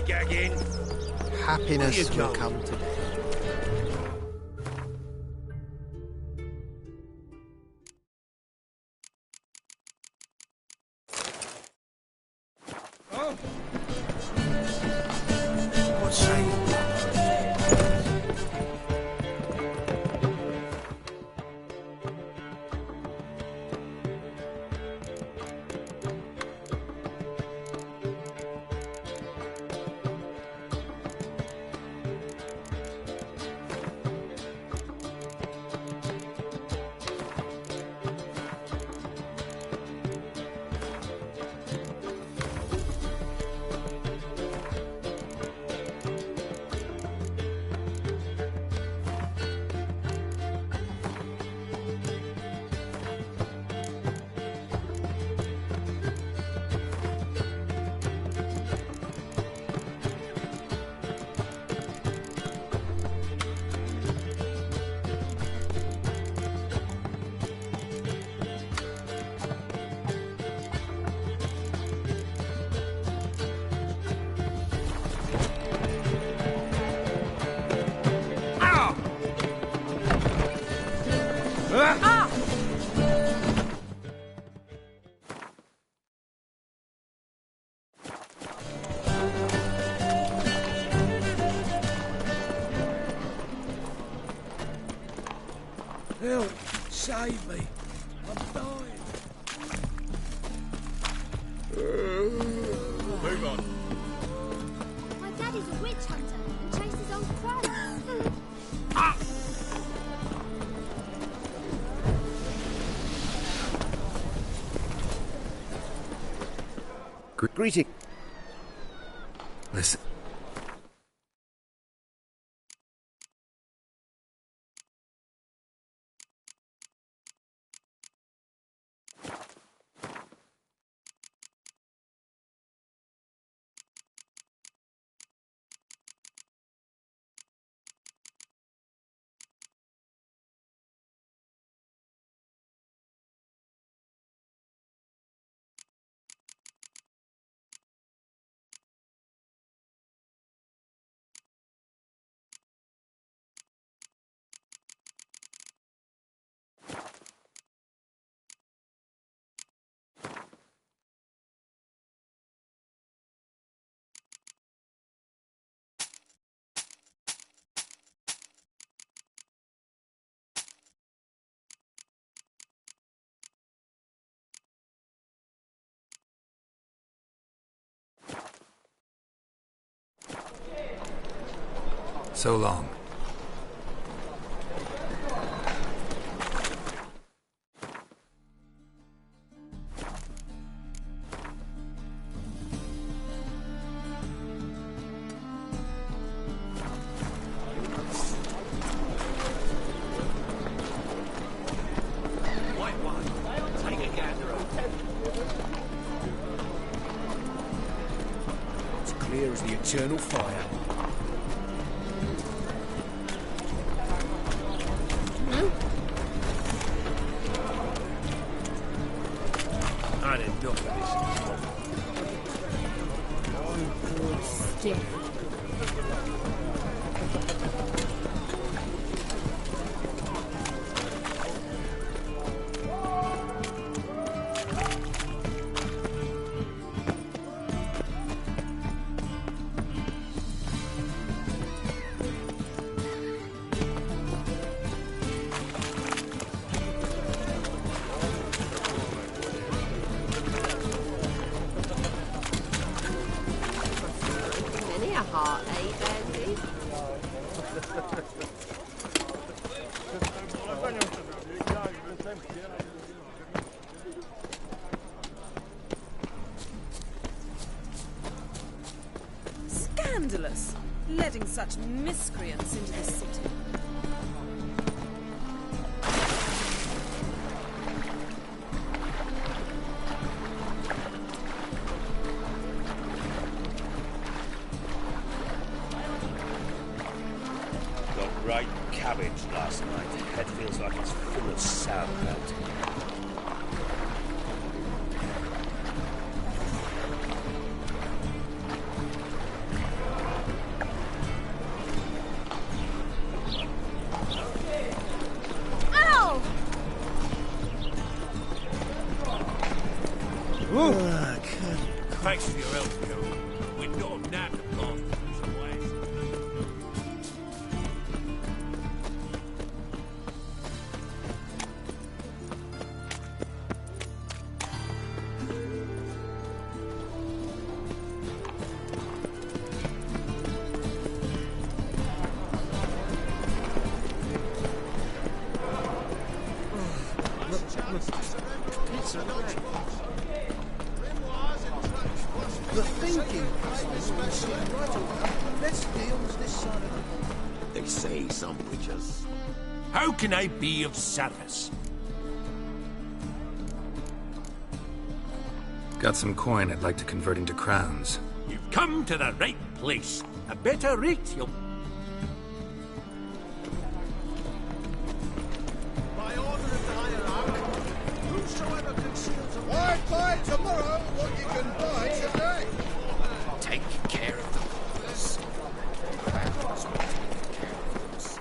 gagging. Happiness will come today. Oh. What's saying? Help! Save me! I'm dying! Move on. My daddy's a witch hunter and chases old crows. Greeting. Listen. So long. White one. Take a gander. It's clear as the eternal fire. I had enough of this. Stiff. Many a heart, eh, Bandy? Scandalous, letting such miscreants into the city. Got right cabbage last night. Head feels like it's full of sauerkraut. Thanks for your help, Joe. We're not now to pass some ways. The thinking process right away. Let's deal with this side of the... They say some witches. How can I be of service? Got some coin I'd like to convert into crowns. You've come to the right place. A better rate you'll... By order of the hierarch, whosoever conceals a... Why buy tomorrow what you can buy today? Take care of the paupers. Crowns will take care of us.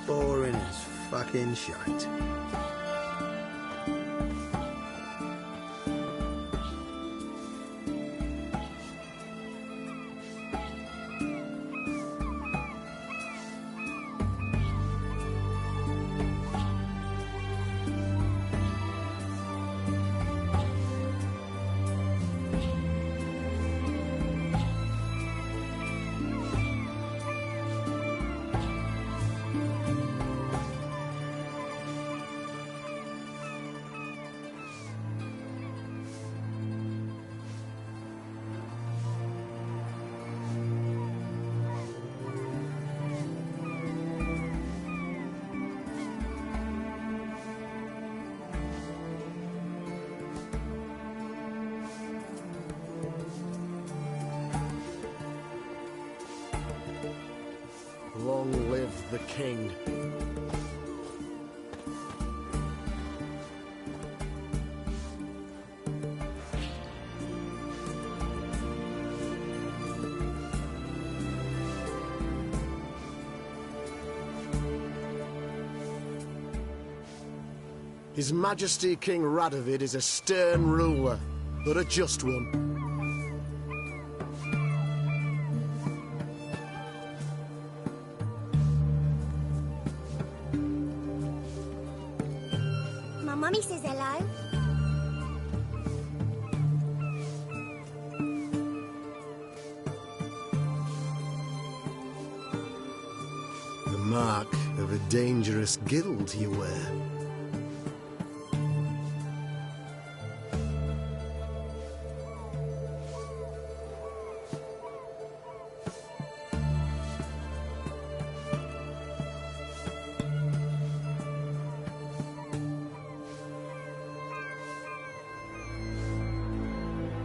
Boring as fucking shite. Long live the king. His Majesty King Radovid is a stern ruler, but a just one. My mummy says hello. The mark of a dangerous guild you wear.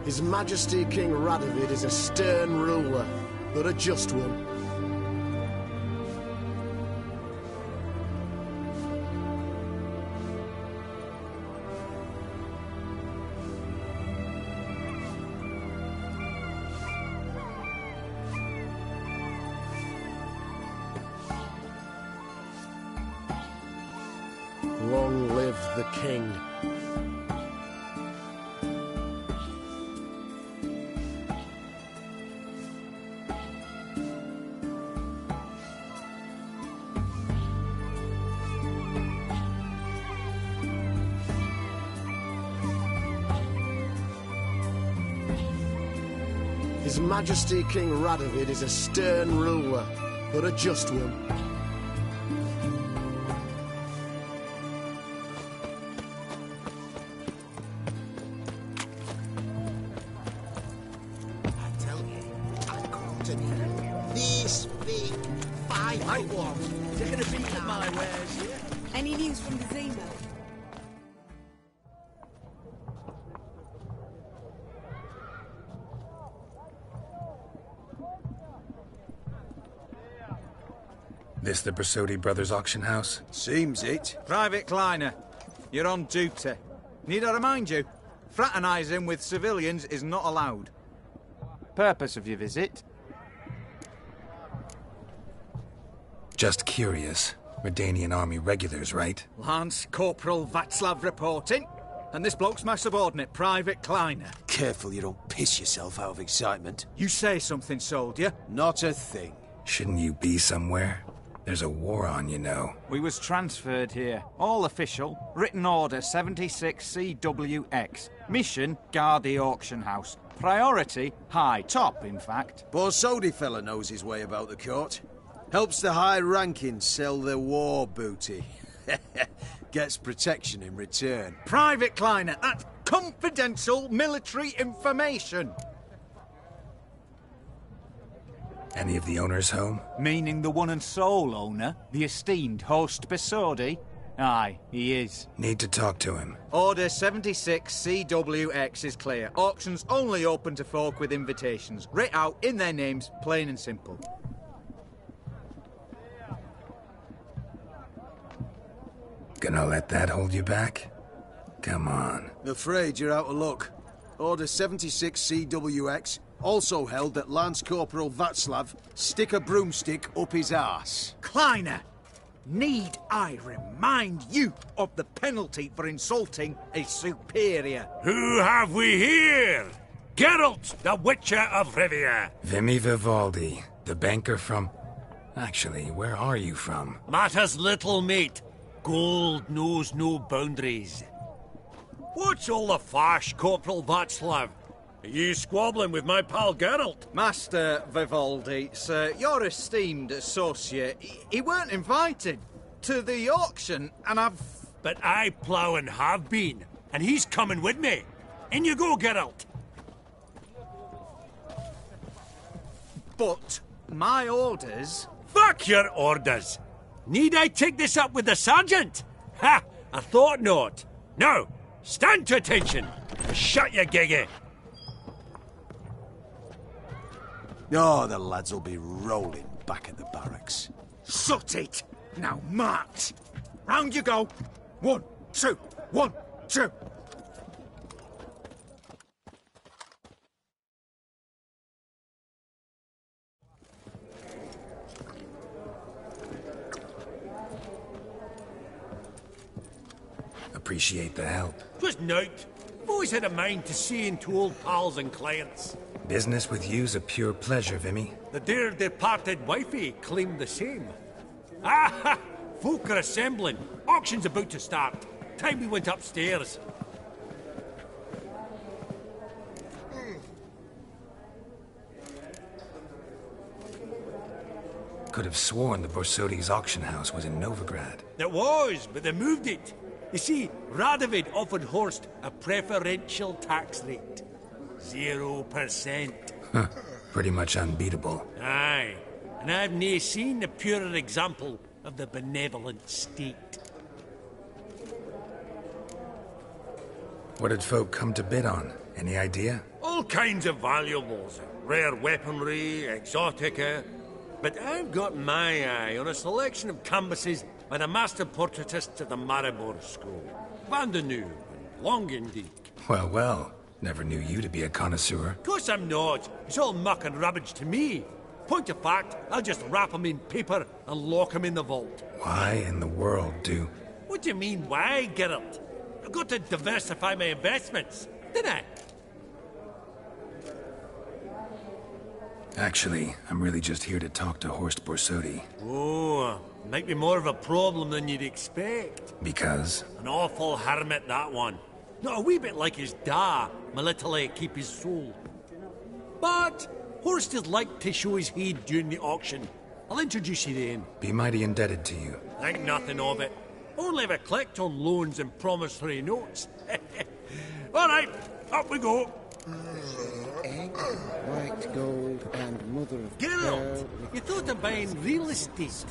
His Majesty King Radovid is a stern ruler, but a just one. Long live the king. His Majesty King Radovid is a stern ruler, but a just one. I tell you, I caught an this big, 5 one. Taking a peek at my wares here. Any news from the Zima? This the Bersodi Brothers auction house? Seems it. Private Kleiner, you're on duty. Need I remind you, fraternising with civilians is not allowed. Purpose of your visit? Just curious. Redanian army regulars, right? Lance Corporal Václav reporting. And this bloke's my subordinate, Private Kleiner. Careful you don't piss yourself out of excitement. You say something, soldier. Not a thing. Shouldn't you be somewhere? There's a war on, you know. We was transferred here. All official. Written order 76 CWX. Mission, guard the auction house. Priority, high. Top, in fact. Borsodi fella knows his way about the court. Helps the high-rankings sell their war booty. Gets protection in return. Private Kleiner, that's confidential military information. Any of the owners home? Meaning the one and sole owner, the esteemed host Bersodi? Aye, he is. Need to talk to him. Order 76 CWX is clear. Auctions only open to folk with invitations. Writ out in their names, plain and simple. Gonna let that hold you back? Come on. Afraid you're out of luck. Order 76 CWX also held that Lance Corporal Václav stick a broomstick up his arse. Kleiner, need I remind you of the penalty for insulting a superior? Who have we here? Geralt, the Witcher of Rivia. Vimy Vivaldi, the banker from... Actually, where are you from? Matters little, mate. Gold knows no boundaries. What's all the fash, Corporal Václav? Are you squabbling with my pal Geralt? Master Vivaldi, sir, your esteemed associate, he weren't invited to the auction, and I've... But I plough and have been, and he's coming with me. In you go, Geralt. But my orders... Fuck your orders! Need I take this up with the sergeant? Ha! I thought not. Now, stand to attention. Shut your giggy. Oh, the lads will be rolling back at the barracks. Shut it! Now march! Round you go! 1, 2, 1, 2! Appreciate the help. Twas nout. I've always had a mind to see into old pals and clients. Business with you's a pure pleasure, Vimy. The dear departed wifey claimed the same. Ah! Folk are assembling. Auction's about to start. Time we went upstairs. Could have sworn the Borsodi's auction house was in Novigrad. It was, but they moved it. You see, Radovid offered Horst a preferential tax rate. 0%. Huh. Pretty much unbeatable. Aye, and I've nae seen a purer example of the benevolent state. What did folk come to bid on? Any idea? All kinds of valuables. Rare weaponry, exotica. But I've got my eye on a selection of canvases by the master portraitists of the Maribor School. Van de Nieuw and Longendijk. Well, well. Never knew you to be a connoisseur. Of course I'm not. It's all muck and rubbish to me. Point of fact, I'll just wrap 'em in paper and lock 'em in the vault. Why in the world do... What do you mean, why, Geralt? I've got to diversify my investments, didn't I? Actually, I'm really just here to talk to Horst Borsodi. Oh, might be more of a problem than you'd expect. Because? An awful hermit, that one. Not a wee bit like his da, military keep his soul. But Horst is like to show his head during the auction. I'll introduce you then. Be mighty indebted to you. Think nothing of it. Only if I collect on loans and promissory notes. All right, up we go. Egg, white gold, and mother of Geralt, you thought of buying real estate.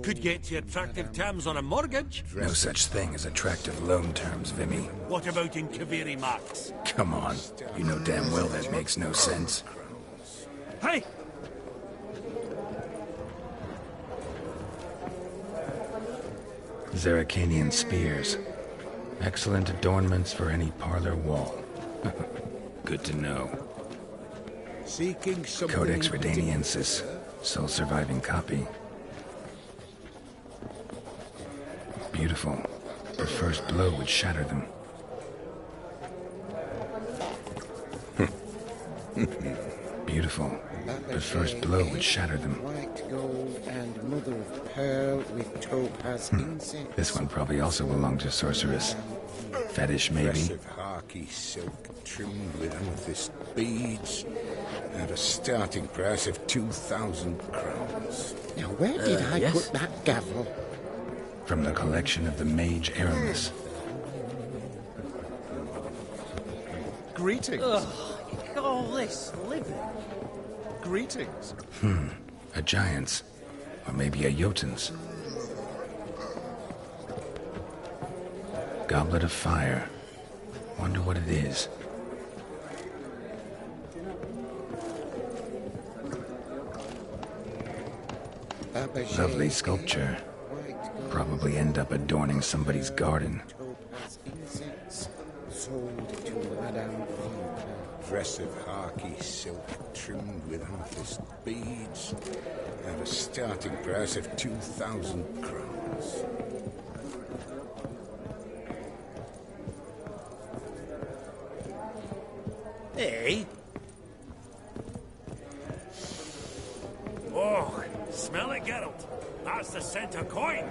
Could get you attractive terms on a mortgage. No such thing as attractive loan terms, Vimy. What about in Kaviri Marks? Come on. You know damn well that makes no sense. Hey! Zeracanian spears. Excellent adornments for any parlor wall. Good to know. Seeking something Codex Redaniensis. Sole surviving copy. Beautiful. The first blow would shatter them. Beautiful. The first blow would shatter them. White gold and mother of pearl with topaz incense. This one probably also belonged to sorceress. Fetish, maybe? Impressive harky silk trimmed with amethyst beads at a starting price of 2,000 crowns. Now, where did I put that gavel? From the collection of the mage Aramis. Greetings. All this living. Greetings. A giant's. Or maybe a Jotun's. Goblet of fire. Wonder what it is. Lovely sculpture. Probably end up adorning somebody's garden. Topaz incense sold to Madame Vita. Impressive harky silk trimmed with amethyst beads at a starting price of 2,000 crowns. Hey? Oh, smell it, Geralt. That's the center coin.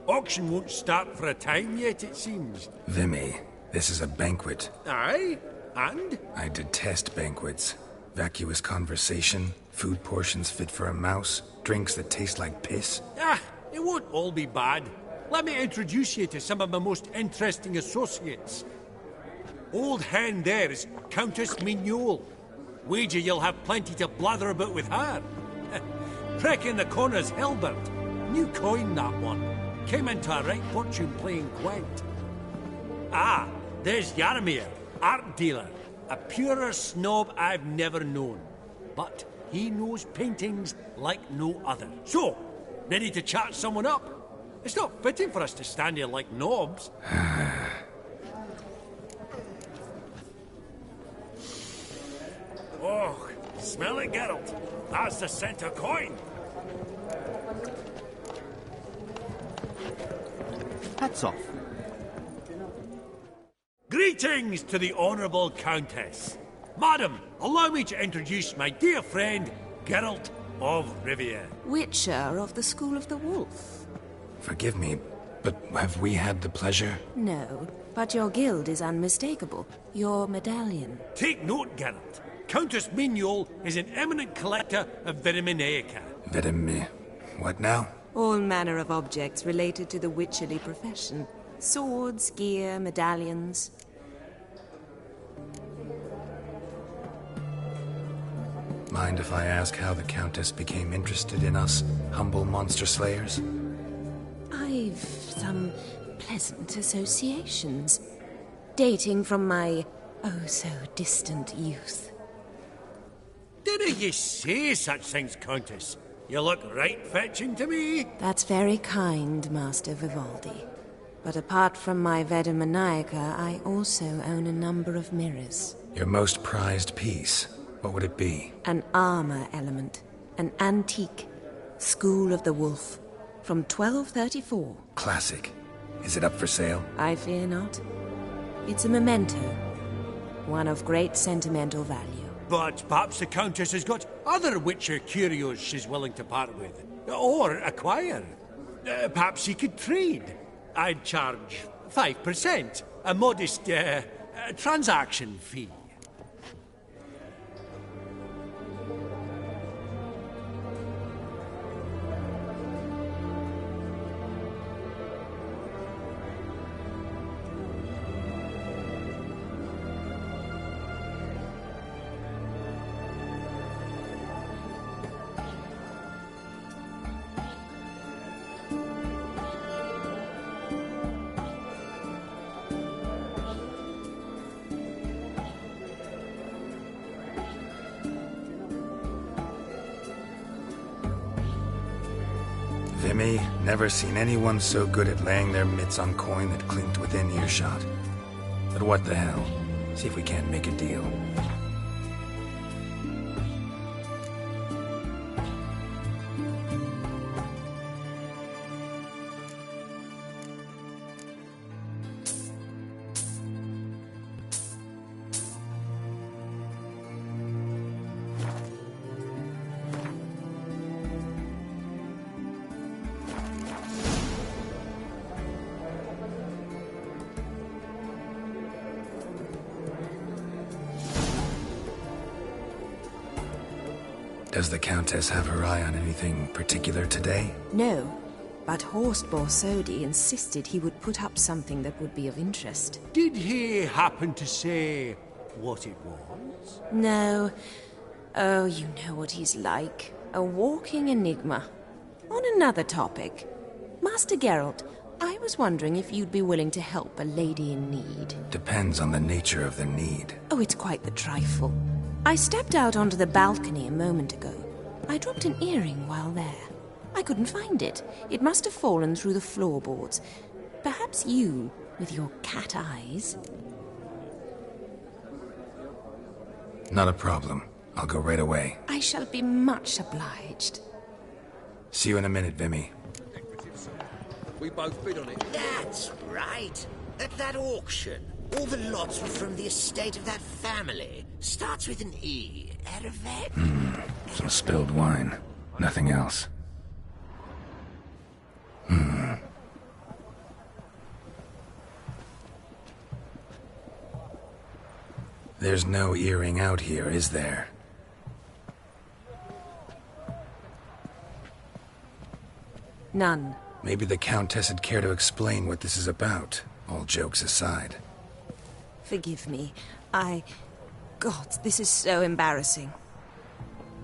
Auction won't start for a time yet, it seems. Vimy, this is a banquet. Aye? And? I detest banquets. Vacuous conversation, food portions fit for a mouse, drinks that taste like piss. Ah, it won't all be bad. Let me introduce you to some of my most interesting associates. Old hen there is Countess Mignole. Wager you'll have plenty to blather about with her. Prick in the corner's Hilbert. New coin, that one. Came into a right fortune playing Gwent. Ah, there's Yarmir, art dealer. A purer snob I've never known. But he knows paintings like no other. So, ready to chat someone up? It's not fitting for us to stand here like knobs. Oh, smell it, Geralt. That's the center coin. Hats off. Greetings to the Honourable Countess. Madam, allow me to introduce my dear friend, Geralt of Rivia. Witcher of the School of the Wolf. Forgive me, but have we had the pleasure? No, but your guild is unmistakable. Your medallion. Take note, Geralt. Countess Mignole is an eminent collector of Vitaminaica. What now? All manner of objects related to the witcherly profession. Swords, gear, medallions. Mind if I ask how the Countess became interested in us, humble monster slayers? I've some pleasant associations, dating from my oh-so-distant youth. Didn't you say such things, Countess? You look right fetching to me. That's very kind, Master Vivaldi. But apart from my Veda Maniaca, I also own a number of mirrors. Your most prized piece, what would it be? An armor element. An antique. School of the Wolf. From 1234. Classic. Is it up for sale? I fear not. It's a memento. One of great sentimental value. But perhaps the Countess has got other Witcher curios she's willing to part with. Or acquire. Perhaps you could trade. I'd charge 5%. A modest transaction fee. Vimy, never seen anyone so good at laying their mitts on coin that clinked within earshot. But what the hell? See if we can't make a deal. Does the Countess have her eye on anything particular today? No, but Horst Borsodi insisted he would put up something that would be of interest. Did he happen to say what it was? No. Oh, you know what he's like. A walking enigma. On another topic. Master Geralt, I was wondering if you'd be willing to help a lady in need. Depends on the nature of the need. Oh, it's quite the trifle. I stepped out onto the balcony a moment ago. I dropped an earring while there. I couldn't find it. It must have fallen through the floorboards. Perhaps you, with your cat eyes... Not a problem. I'll go right away. I shall be much obliged. See you in a minute, Vimy. We both bid on it. That's right. At that auction, all the lots were from the estate of that family. Starts with an E. Aravet? Some spilled wine. Nothing else. There's no earring out here, is there? None. Maybe the Countess would care to explain what this is about, all jokes aside. Forgive me. God, this is so embarrassing.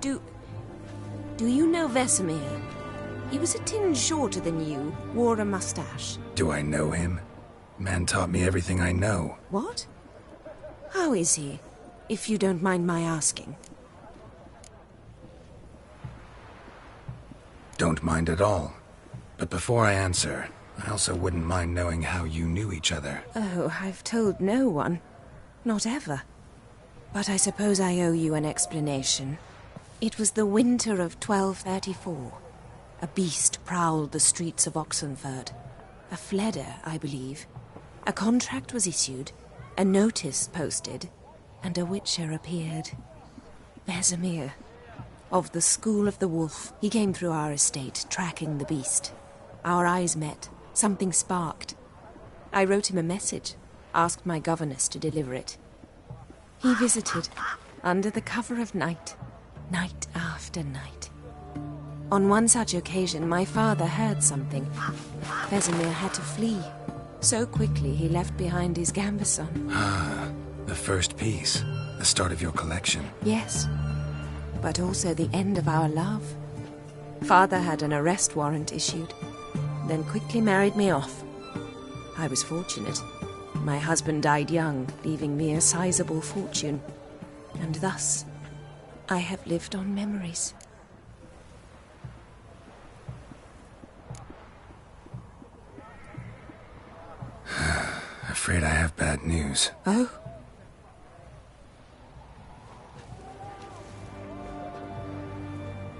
Do you know Vesemir? He was a tinge shorter than you, wore a mustache. Do I know him? Man taught me everything I know. What? How is he, if you don't mind my asking? Don't mind at all. But before I answer, I also wouldn't mind knowing how you knew each other. Oh, I've told no one. Not ever. But I suppose I owe you an explanation. It was the winter of 1234. A beast prowled the streets of Oxenford. A fledder, I believe. A contract was issued, a notice posted, and a witcher appeared. Vesemir. Of the School of the Wolf. He came through our estate, tracking the beast. Our eyes met. Something sparked. I wrote him a message, asked my governess to deliver it. He visited, under the cover of night, night after night. On one such occasion, my father heard something. Vesemir had to flee. So quickly, he left behind his gambeson. Ah, the first piece. The start of your collection. Yes, but also the end of our love. Father had an arrest warrant issued, then quickly married me off. I was fortunate. My husband died young, leaving me a sizable fortune. And thus, I have lived on memories. Afraid I have bad news. Oh?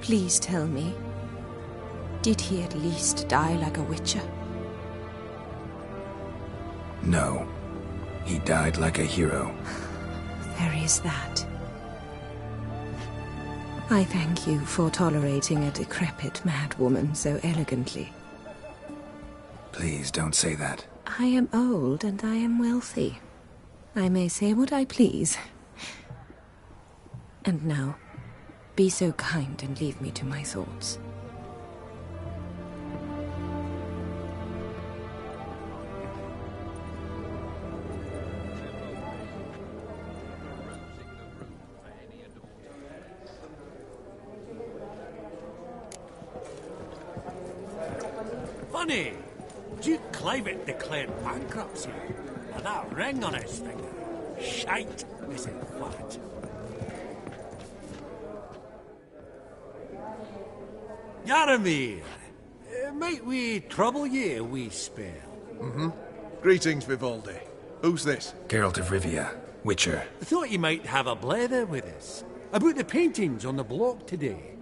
Please tell me, did he at least die like a witcher? No. He died like a hero. There is that. I thank you for tolerating a decrepit madwoman so elegantly. Please don't say that. I am old and I am wealthy. I may say what I please. And now, be so kind and leave me to my thoughts. Funny, Duke Clivet declared bankruptcy. And that ring on his finger. Shite, is it what? Yaramir, Might we trouble ye a wee spell? Greetings, Vivaldi. Who's this? Geralt of Rivia, Witcher. I thought you might have a blether with us. About the paintings on the block today.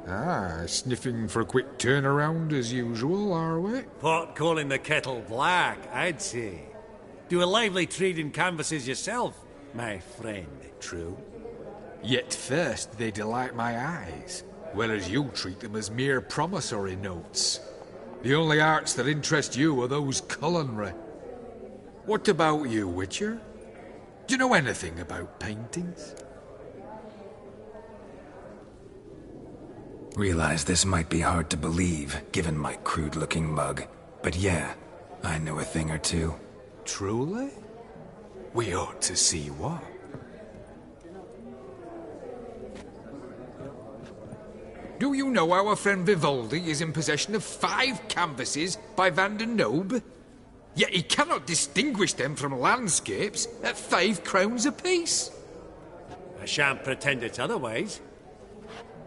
Ah, sniffing for a quick turnaround as usual, are we? Pot calling the kettle black, I'd say. Do a lively trade in canvases yourself, my friend. True? Yet first they delight my eyes, whereas you treat them as mere promissory notes. The only arts that interest you are those culinary. What about you, Witcher? Do you know anything about paintings? Realize this might be hard to believe, given my crude-looking mug. But yeah, I know a thing or two. Truly? We ought to see what. Do you know our friend Vivaldi is in possession of 5 canvases by Van der Nobe? Yet he cannot distinguish them from landscapes at 5 crowns apiece. I shan't pretend it's otherwise.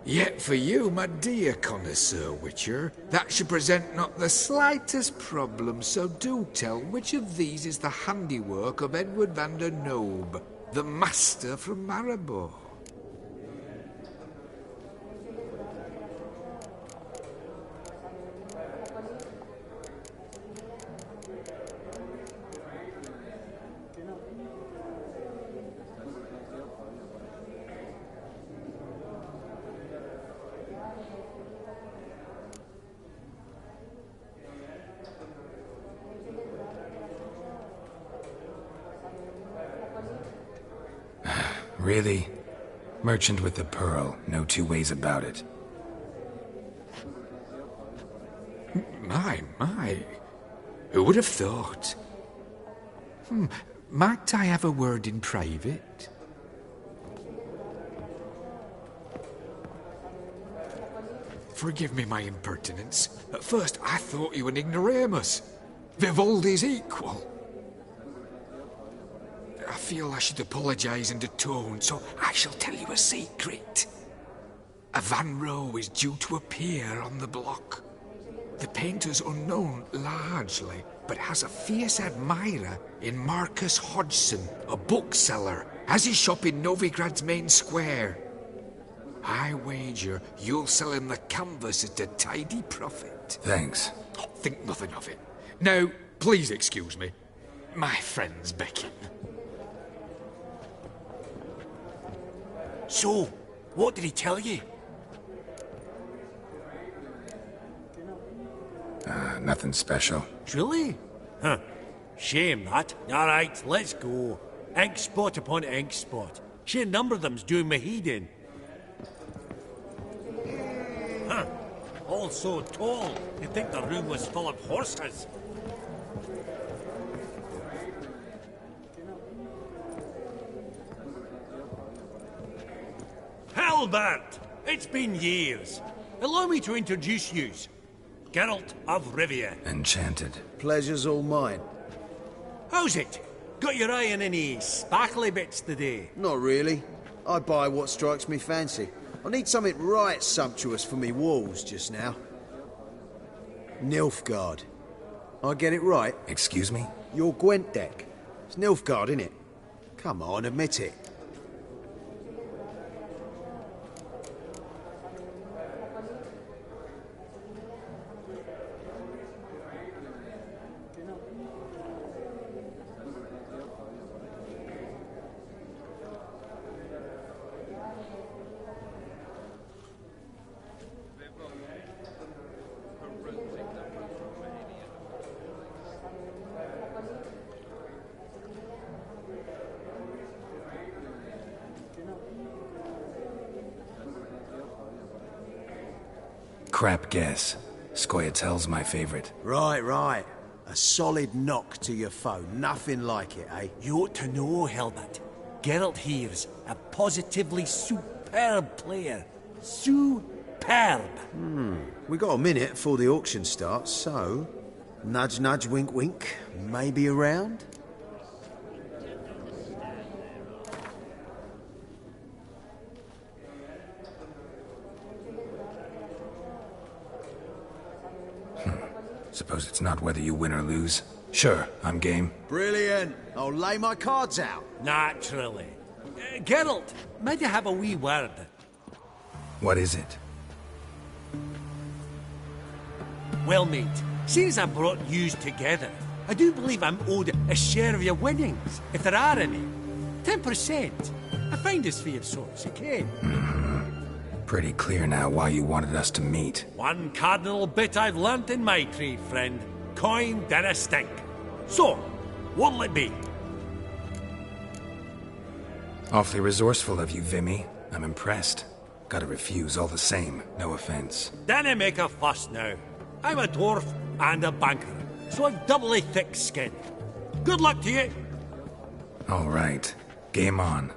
Yet for you, my dear connoisseur Witcher, that should present not the slightest problem, so do tell which of these is the handiwork of Edward van der Nobe, the master from Maribor. Really? Merchant with the pearl, no two ways about it. My. Who would have thought? Might I have a word in private? Forgive me my impertinence. At first I thought you an ignoramus. Vivaldi's equal. I feel I should apologise and atone, so I shall tell you a secret. A Van Row is due to appear on the block. The painter's unknown, largely, but has a fierce admirer in Marcus Hodgson, a bookseller, has his shop in Novigrad's main square. I wager you'll sell him the canvas at a tidy profit. Thanks. Think nothing of it. Now, please excuse me. My friend's beckon. So, what did he tell you? Nothing special. Truly? Huh. Shame that. Alright, let's go. Ink spot upon ink spot. Sheer number of them's doing my head in. Huh. All so tall, you'd think the room was full of horses. Halbert! It's been years. Allow me to introduce yous. Geralt of Rivia. Enchanted. Pleasure's all mine. How's it? Got your eye on any sparkly bits today? Not really. I buy what strikes me fancy. I need something right sumptuous for me walls just now. Nilfgaard. I get it right? Excuse me? Your Gwent deck. It's Nilfgaard, innit? Come on, admit it. Crap guess. Scoia'tael's my favorite. Right. A solid knock to your foe. Nothing like it, eh? You ought to know, Helmut. Geralt here's a positively superb player. Superb. We got a minute before the auction starts, so... Nudge, nudge, wink, wink. Maybe around? Suppose it's not whether you win or lose. Sure, I'm game. Brilliant. I'll lay my cards out. Naturally. Geralt, might you have a wee word? What is it? Well, mate, seeing as I brought yous together, I do believe I'm owed a share of your winnings, if there are any. 10%. I find this for your sorts, okay? Pretty clear now why you wanted us to meet. One cardinal bit I've learnt in my trade, friend. Coin dinna stink. So, what'll it be? Awfully resourceful of you, Vimy. I'm impressed. Gotta refuse all the same, no offense. Dinna make a fuss now. I'm a dwarf and a banker, so I've doubly thick skin. Good luck to you. All right. Game on.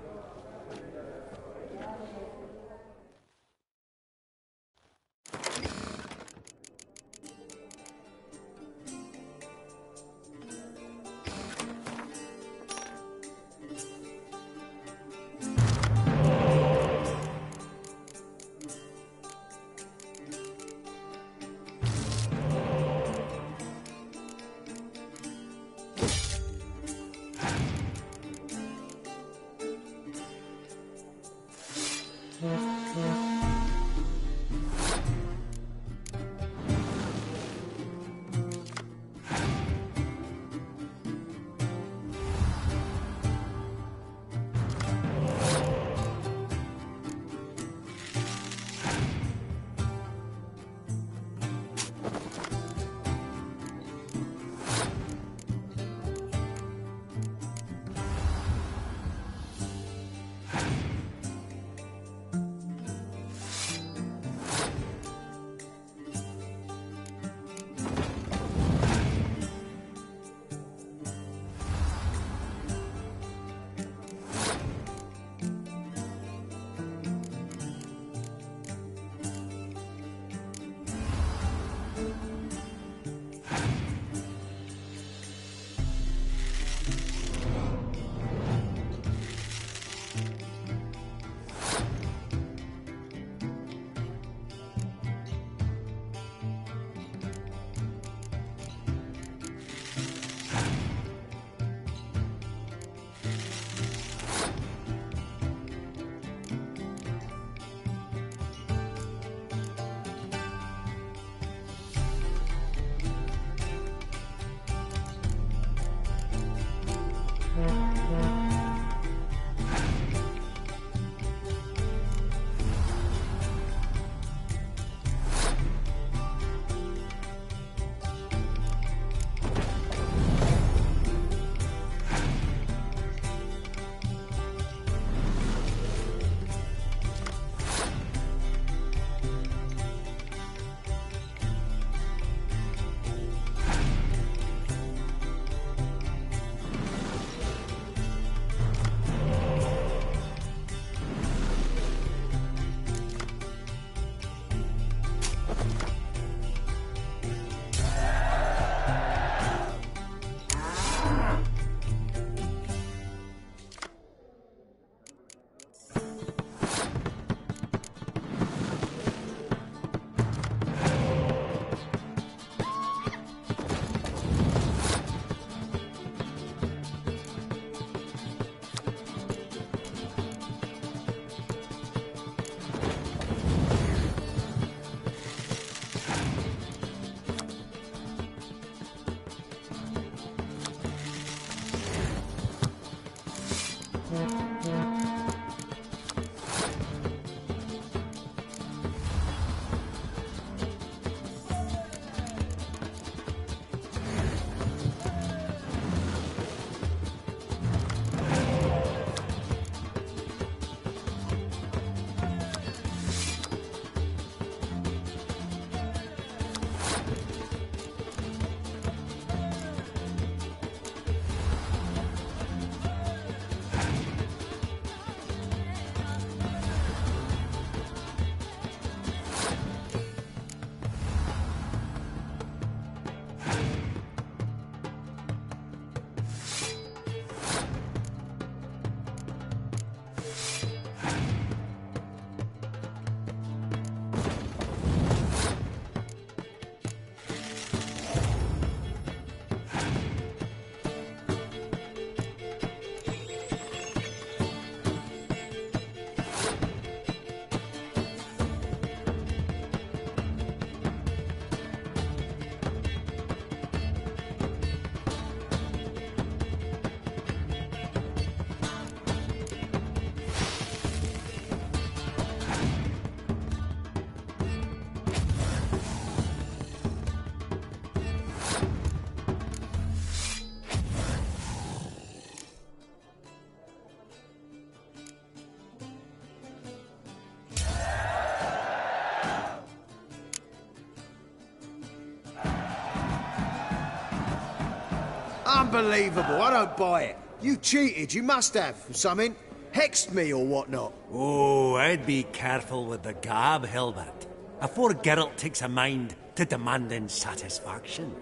Unbelievable. I don't buy it. You cheated. You must have. Something. Hexed me or whatnot. Oh, I'd be careful with the gab, Hilbert, afore Geralt takes a mind to demanding satisfaction.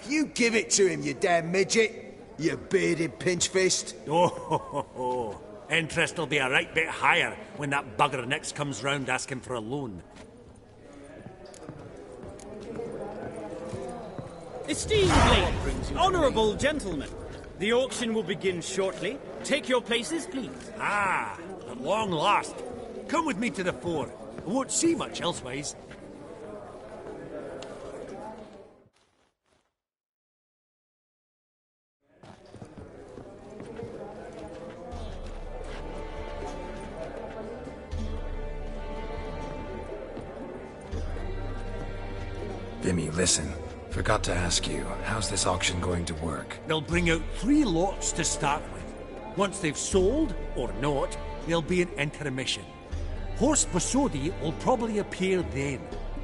You give it to him, you damn midget. You bearded pinchfist. Oh, interest will be a right bit higher when that bugger next comes round asking for a loan. Esteemed ladies, honourable gentlemen, the auction will begin shortly. Take your places, please. Ah, at long last. Come with me to the fore. I won't see much elsewise. Vimy, listen. Forgot to ask you, how's this auction going to work? They'll bring out 3 lots to start with. Once they've sold, or not, there'll be an intermission. Horse Basodi will probably appear then.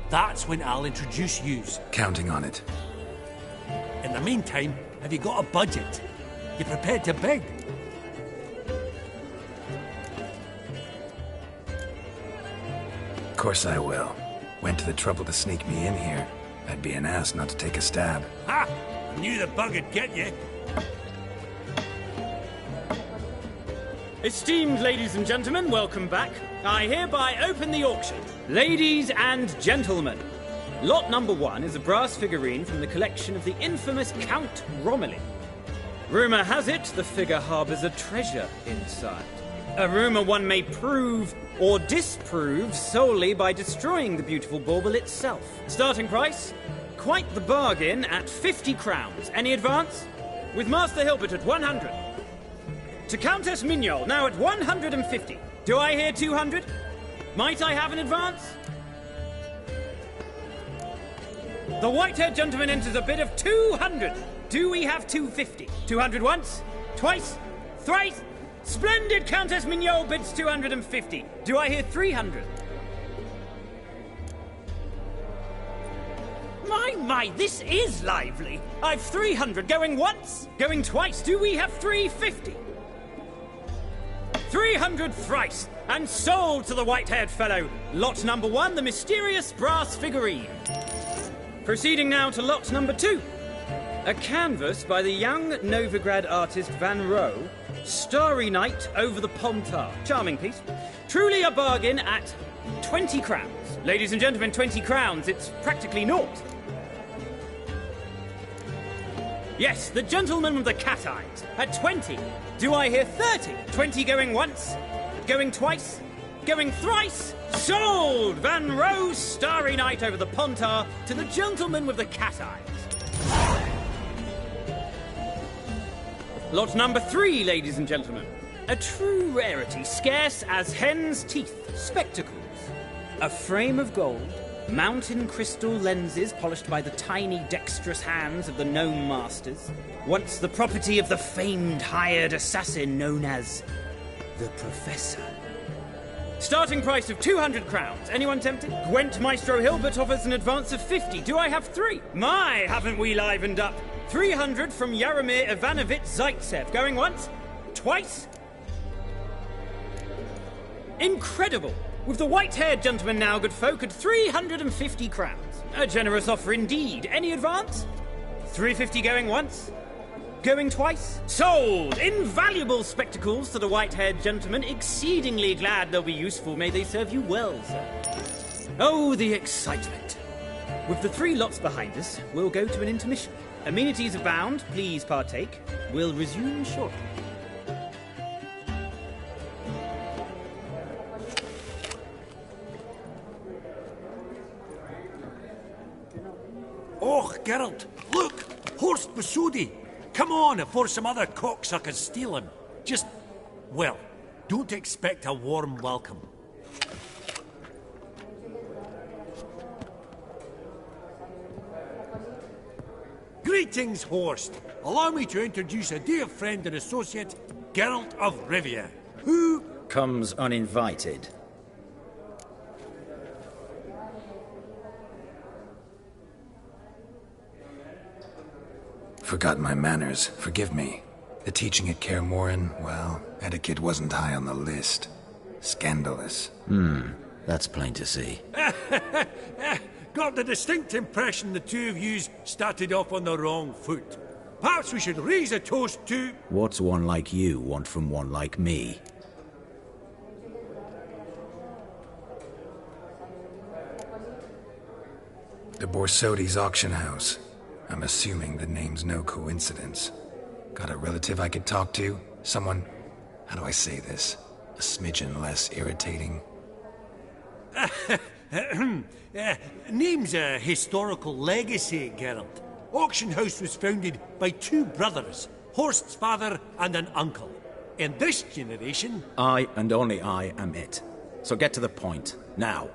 That's when I'll introduce yous. Counting on it. In the meantime, have you got a budget? You prepared to beg? Of course I will. Went to the trouble to sneak me in here. I'd be an ass not to take a stab. Ha! Knew the bug'd get you. Esteemed ladies and gentlemen, welcome back. I hereby open the auction. Ladies and gentlemen, lot number 1 is a brass figurine from the collection of the infamous Count Romilly. Rumour has it the figure harbours a treasure inside. A rumour one may prove or disprove solely by destroying the beautiful bauble itself. Starting price? Quite the bargain at 50 crowns. Any advance? With Master Hilbert at 100. To Countess Mignol, now at 150. Do I hear 200? Might I have an advance? The white-haired gentleman enters a bid of 200. Do we have 250? 200 once? Twice? Thrice? Splendid! Countess Mignol bids 250. Do I hear 300? My, this is lively. I've 300 going once, going twice. Do we have 350? 300 thrice, and sold to the white-haired fellow. Lot number 1, the mysterious brass figurine. Proceeding now to lot number 2. A canvas by the young Novigrad artist Van Rohe, Starry Night over the Pontar. Charming piece. Truly a bargain at 20 crowns. Ladies and gentlemen, 20 crowns. It's practically naught. Yes, the gentleman with the cat eyes at 20. Do I hear 30? 20 going once, going twice, going thrice. Sold! Van Rohe's Starry Night over the Pontar to the gentleman with the cat eyes. Lot number 3, ladies and gentlemen. A true rarity, scarce as hen's teeth. Spectacles. A frame of gold, mountain crystal lenses polished by the tiny, dexterous hands of the gnome masters. Once the property of the famed hired assassin known as the Professor. Starting price of 200 crowns. Anyone tempted? Gwent Maestro Hilbert offers an advance of 50. Do I have 3? My, haven't we livened up? 300 from Yaromir Ivanovich Zaitsev. Going once? Twice? Incredible! With the white-haired gentleman now, good folk, at 350 crowns. A generous offer indeed. Any advance? 350 going once? Going twice? Sold! Invaluable spectacles to the white-haired gentleman. Exceedingly glad they'll be useful. May they serve you well, sir. Oh, the excitement. With the 3 lots behind us, we'll go to an intermission. Amenities abound. Please partake. We'll resume shortly. Oh, Geralt, look! Horst Basudi! Come on, before some other cocksuckers steal him. Just, well, don't expect a warm welcome. Greetings, Horst. Allow me to introduce a dear friend and associate, Geralt of Rivia, who comes uninvited. Forgot my manners. Forgive me. The teaching at Kaer Morhen, well, etiquette wasn't high on the list. Scandalous. That's plain to see. Got the distinct impression the two of yous started off on the wrong foot. Perhaps we should raise a toast to... What's one like you want from one like me? The Borsodi's auction house. I'm assuming the name's no coincidence. Got a relative I could talk to? Someone, how do I say this? A smidgen less irritating? Name's a historical legacy, Geralt. Auction house was founded by two brothers, Horst's father and an uncle. In this generation... I, and only I, am it. So get to the point, now.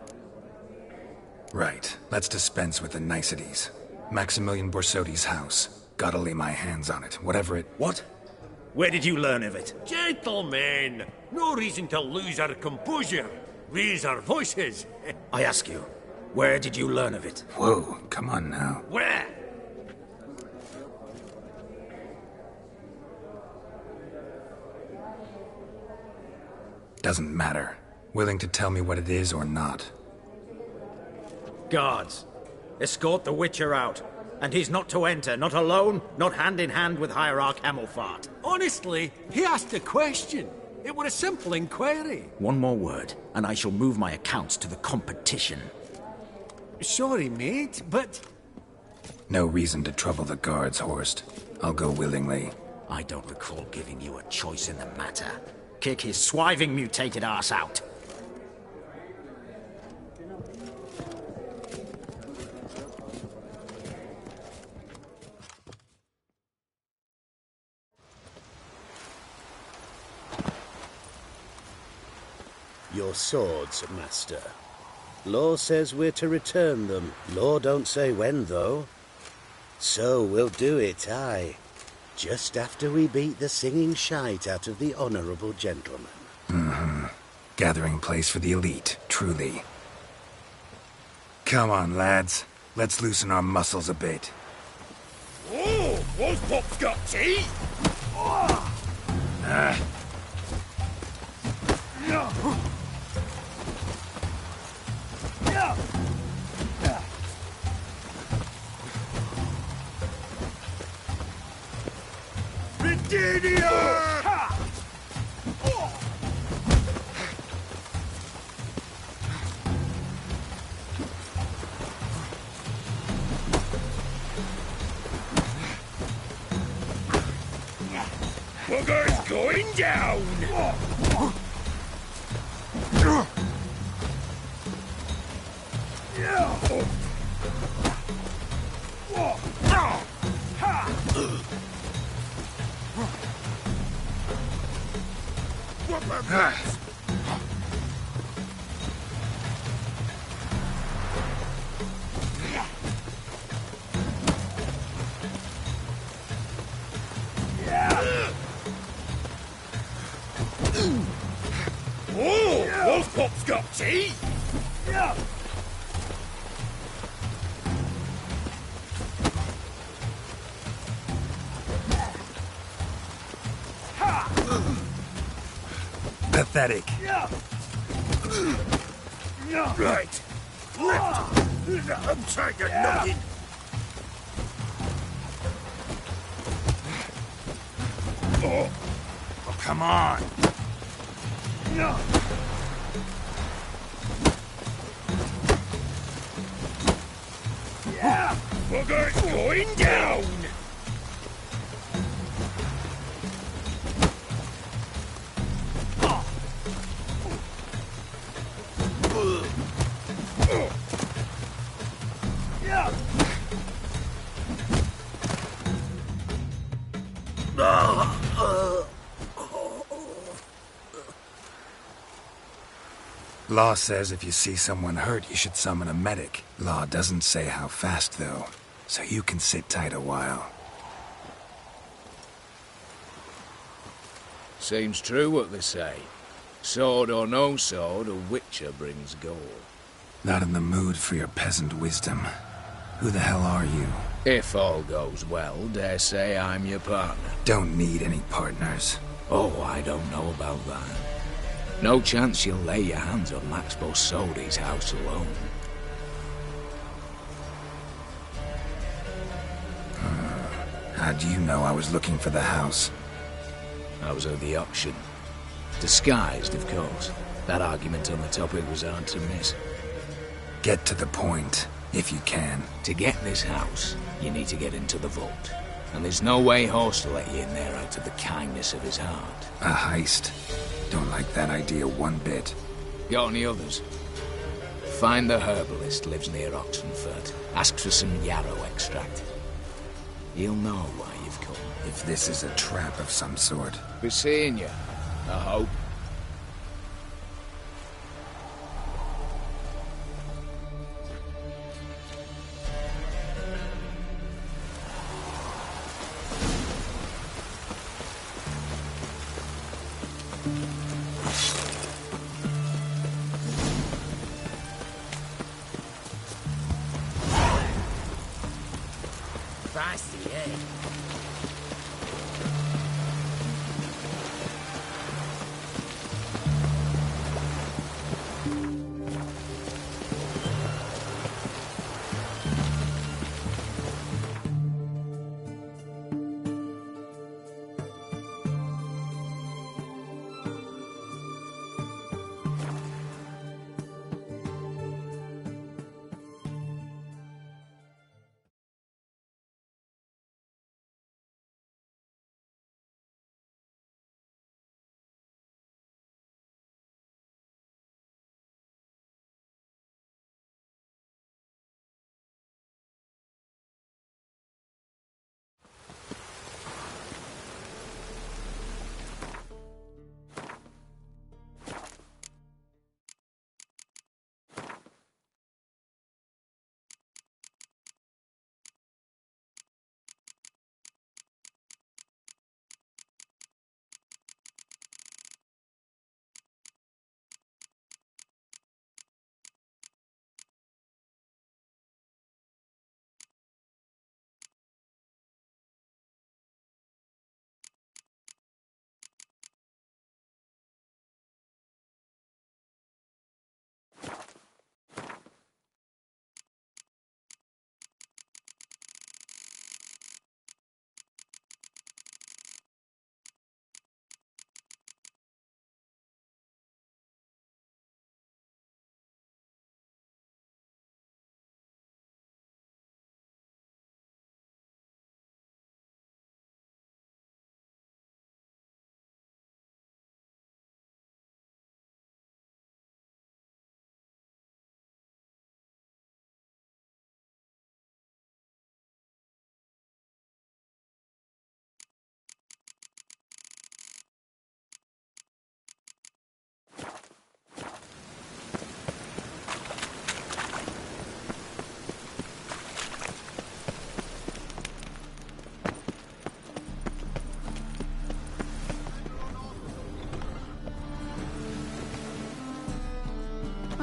Right. Let's dispense with the niceties. Maximilian Borsodi's house. Gotta lay my hands on it, whatever it... What? Where did you learn of it? Gentlemen, no reason to lose our composure. Raise our voices. I ask you, where did you learn of it? Whoa, come on now. Where? Doesn't matter. Willing to tell me what it is or not. Guards, escort the Witcher out. And he's not to enter, not alone, not hand in hand with Hierarch Hemmelfart. Honestly, he asked a question. It were a simple inquiry. One more word, and I shall move my accounts to the competition. Sorry, mate, but... No reason to trouble the guards, Horst. I'll go willingly. I don't recall giving you a choice in the matter. Kick his swiving mutated ass out. Your swords, master. Law says we're to return them. Law don't say when, though. So we'll do it, aye. Just after we beat the singing shite out of the honourable gentleman. Gathering place for the elite, truly. Come on, lads. Let's loosen our muscles a bit. Oh, those pops got teeth! Booger's going down! Oh, those pops got teeth! Pathetic. Right. Lift! I'm trying to knock it! Oh, come on. Booger's going down! Law says if you see someone hurt, you should summon a medic. Law doesn't say how fast, though, so you can sit tight a while. Seems true what they say. Sword or no sword, a witcher brings gold. Not in the mood for your peasant wisdom. Who the hell are you? If all goes well, dare say I'm your partner. Don't need any partners. Oh, I don't know about that. No chance you'll lay your hands on Max Bosodi's house alone. How do you know I was looking for the house? I was at the auction. Disguised, of course. That argument on the topic was hard to miss. Get to the point, if you can. To get this house, you need to get into the vault. And there's no way HOS will let you in there out of the kindness of his heart. A heist? Don't like that idea one bit. Got any others? Find the herbalist, lives near Oxenfurt. Ask for some yarrow extract. He'll know why you've come. If this is a trap of some sort. Be seeing you, I hope. Feisty, eh?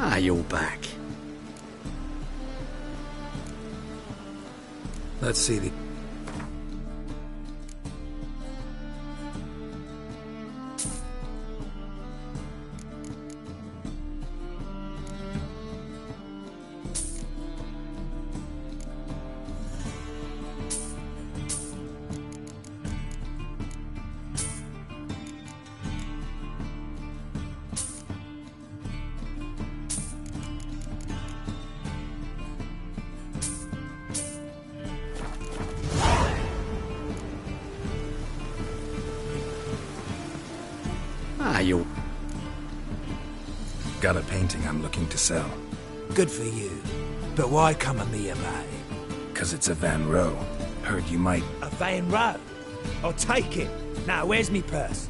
Ah, you're back. Let's see the... Ah, you're... Got a painting I'm looking to sell. Good for you. But why come at me about it? 'Cause it's a Van Row. Heard you might... A Van Row? I'll take it. Now, where's me purse?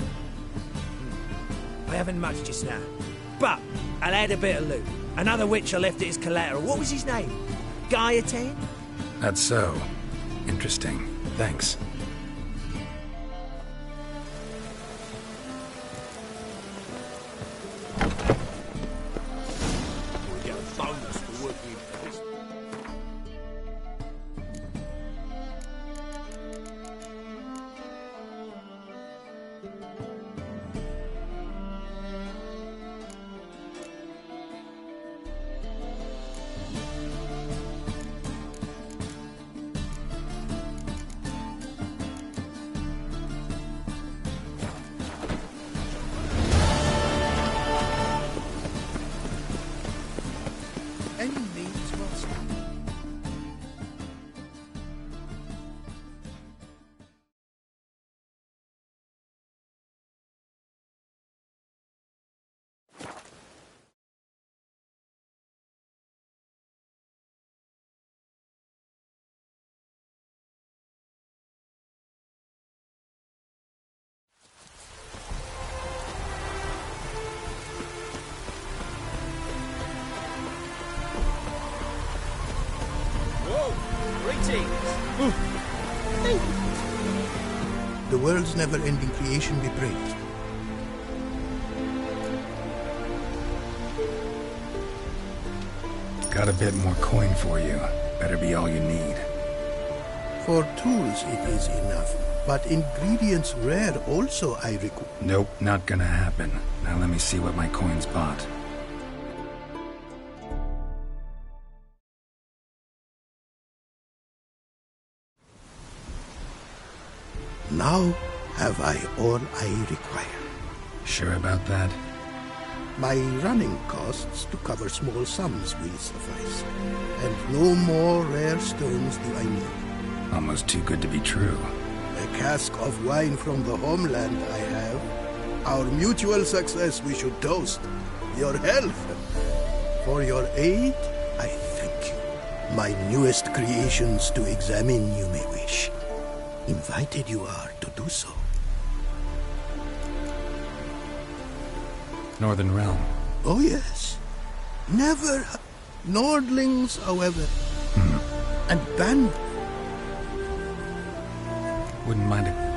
I haven't much just now. But I'll add a bit of loot. Another which I left at his collateral. What was his name? Gaietan? That's so. Interesting. Thanks. world's never-ending creation be praised. Got a bit more coin for you. Better be all you need. For tools it is enough, but ingredients rare also I require. Nope, not gonna happen. Now let me see what my coin's bought. Now have I all I require. Sure about that? My running costs to cover small sums will suffice, and no more rare stones do I need. Almost too good to be true. A cask of wine from the homeland I have. Our mutual success we should toast. Your health. For your aid, I thank you. My newest creations to examine you may wish. Invited you are to do so. Northern Realm. Oh yes. Never. Nordlings, however. And band. Wouldn't mind a